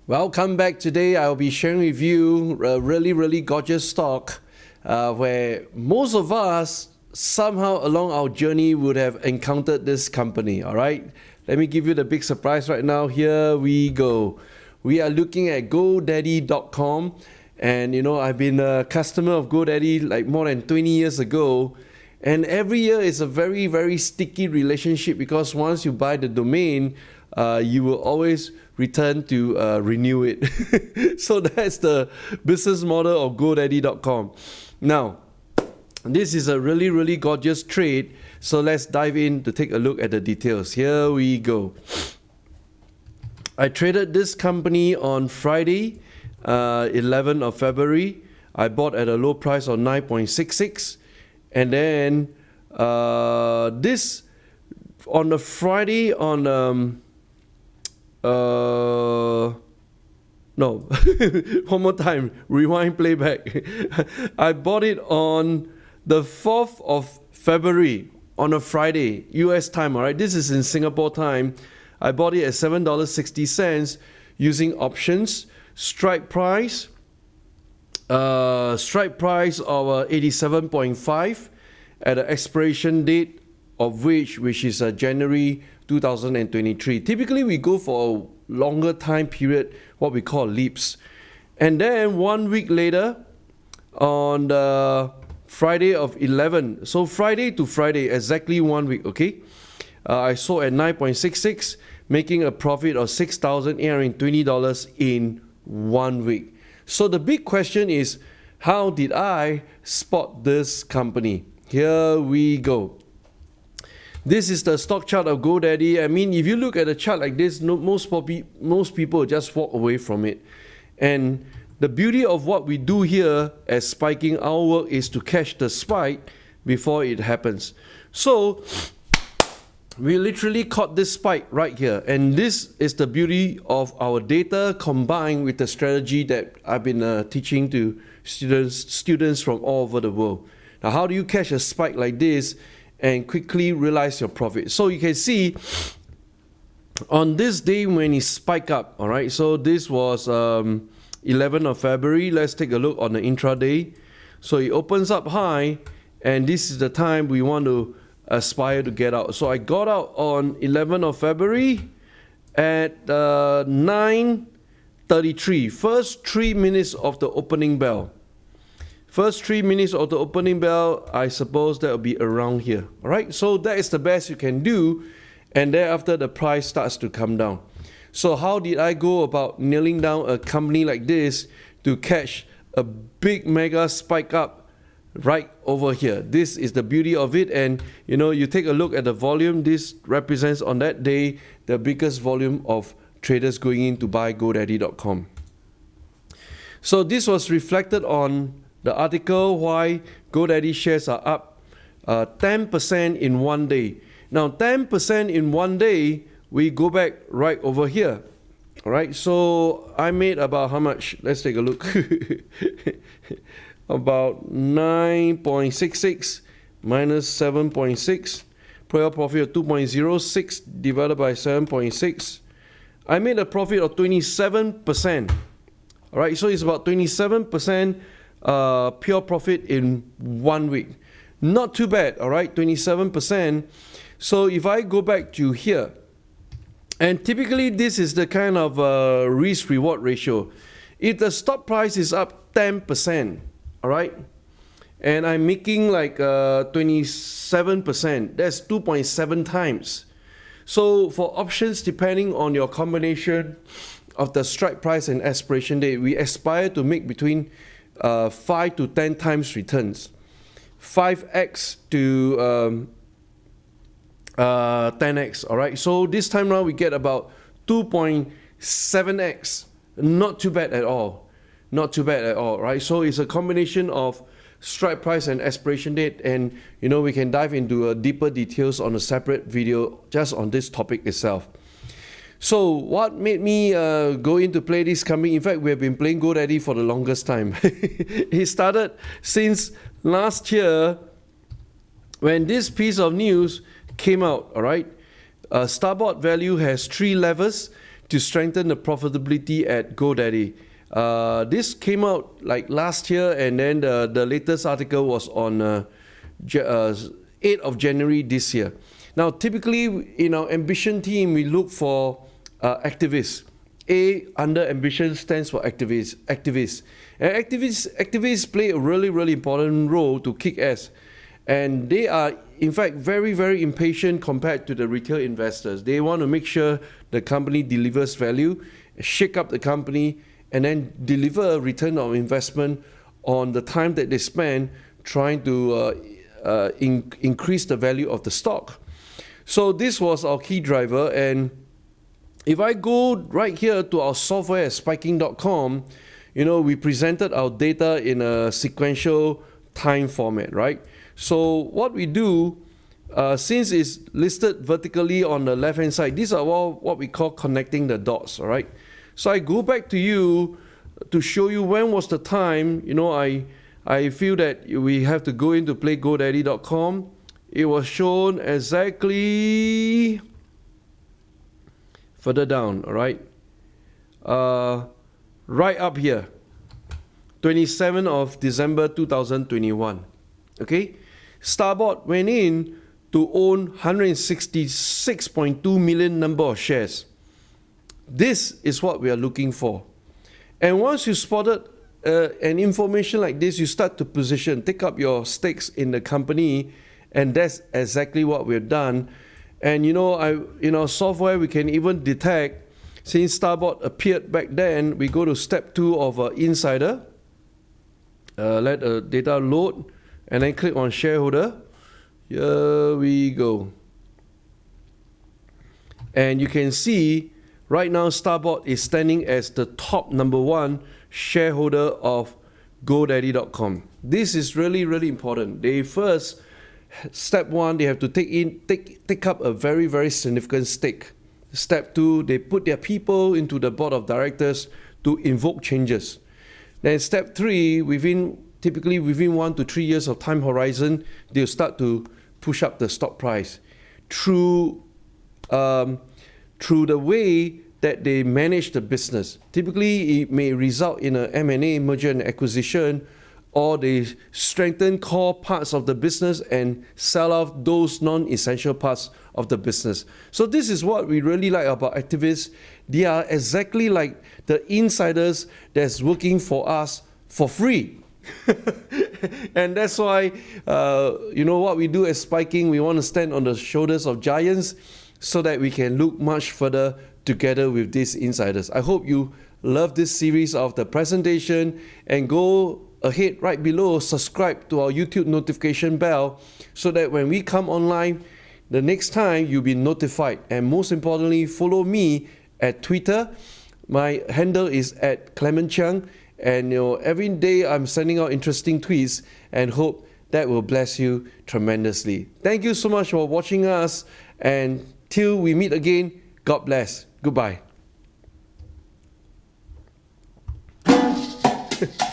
Welcome back. Today I'll be sharing with you a really gorgeous stock where most of us somehow along our journey would have encountered this company. All right, let me give you the big surprise right now. Here we go. We are looking at Godaddy.com, and I've been a customer of Godaddy like more than 20 years ago, and every year is a very sticky relationship because once you buy the domain, you will always return to renew it. So that's the business model of GoDaddy.com. Now, this is a really gorgeous trade. So let's dive in to take a look at the details. Here we go. I traded this company on Friday, 11th of February. I bought at a low price of 9.66. And then this on the Friday on no, one more time, rewind, playback. I bought it on the 4th of February on a Friday, US time, all right? This is in Singapore time. I bought it at $7.60 using options, strike price of 87.5 at the expiration date of which is January 2023. Typically, we go for a longer time period, what we call leaps. And then 1 week later, on the Friday of 11, so Friday to Friday, exactly 1 week, okay? I sold at 9.66, making a profit of $6,820 in 1 week. So the big question is, how did I spot this company? Here we go. This is the stock chart of GoDaddy. I mean, if you look at a chart like this, most people just walk away from it. And the beauty of what we do here as spiking, our work is to catch the spike before it happens. So we literally caught this spike right here. And this is the beauty of our data combined with the strategy that I've been teaching to students from all over the world. Now, how do you catch a spike like this and quickly realize your profit? So you can see on this day when it spiked up, all right, so this was 11th of February. Let's take a look on the intraday. So it opens up high, and this is the time we want to aspire to get out. So I got out on 11th of February at 9:33, first 3 minutes of the opening bell. First 3 minutes of the opening bell, I suppose that will be around here. All right, so that is the best you can do. And thereafter, the price starts to come down. So how did I go about nailing down a company like this to catch a big mega spike up right over here? This is the beauty of it. And you take a look at the volume. This represents on that day the biggest volume of traders going in to buy GoDaddy.com. So this was reflected on the article why GoDaddy shares are up 10% in 1 day. Now 10% in 1 day, we go back right over here. All right, so I made about how much? Let's take a look. About 9.66 minus 7.6. Prior profit of 2.06 divided by 7.6. I made a profit of 27%. All right, so it's about 27% pure profit in 1 week. Not too bad, all right, 27%. So if I go back to here, and typically this is the kind of risk-reward ratio. If the stock price is up 10%, all right, and I'm making like 27%, that's 2.7 times. So for options, depending on your combination of the strike price and expiration date, we aspire to make between 5 to 10 times returns, 5x to 10x. All right, so this time around we get about 2.7x. Not too bad at all. Not too bad at all, right? So it's a combination of strike price and expiration date, and we can dive into deeper details on a separate video just on this topic itself. So what made me go into play this company? In fact, we have been playing GoDaddy for the longest time. It started since last year when this piece of news came out, all right? Starboard value has 3 levers to strengthen the profitability at GoDaddy. This came out like last year, and then the latest article was on 8th of January this year. Now, typically in our ambition team, we look for activists. A under ambition stands for activists. And activists play a really, really important role to kick ass. And they are, in fact, very, very impatient compared to the retail investors. They want to make sure the company delivers value, shake up the company, and then deliver a return on investment on the time that they spend trying to increase the value of the stock. So this was our key driver. And if I go right here to our software at spiking.com, we presented our data in a sequential time format, right? So what we do, since it's listed vertically on the left-hand side, these are all what we call connecting the dots, all right? So I go back to you to show you when was the time, I feel that we have to go into playgodaddy.com. It was shown exactly further down, all right? Right up here, 27th of December 2021, okay? Starboard went in to own 166.2 million number of shares. This is what we are looking for. And once you spotted an information like this, you start to position, take up your stakes in the company, and that's exactly what we've done. And in our software, we can even detect, since Starboard appeared back then, we go to step 2 of Insider, let the data load, and then click on shareholder. Here we go. And you can see right now Starboard is standing as the top #1 shareholder of GoDaddy.com. This is really, really important. They first, step 1, they have to take up a very, very significant stake. Step 2, they put their people into the board of directors to invoke changes. Then step 3, typically within 1 to 3 years of time horizon, they'll start to push up the stock price through the way that they manage the business. Typically, it may result in a M&A, merger and acquisition, or they strengthen core parts of the business and sell off those non-essential parts of the business. So this is what we really like about activists. They are exactly like the insiders that's working for us for free. And that's why, what we do at Spiking, we want to stand on the shoulders of giants so that we can look much further together with these insiders. I hope you love this series of the presentation, and go ahead right below, subscribe to our YouTube notification bell so that when we come online the next time, you'll be notified. And most importantly, follow me at Twitter. My handle is at Clemen Chiang. And every day I'm sending out interesting tweets, and hope that will bless you tremendously. Thank you so much for watching us, and till we meet again, God bless. Goodbye.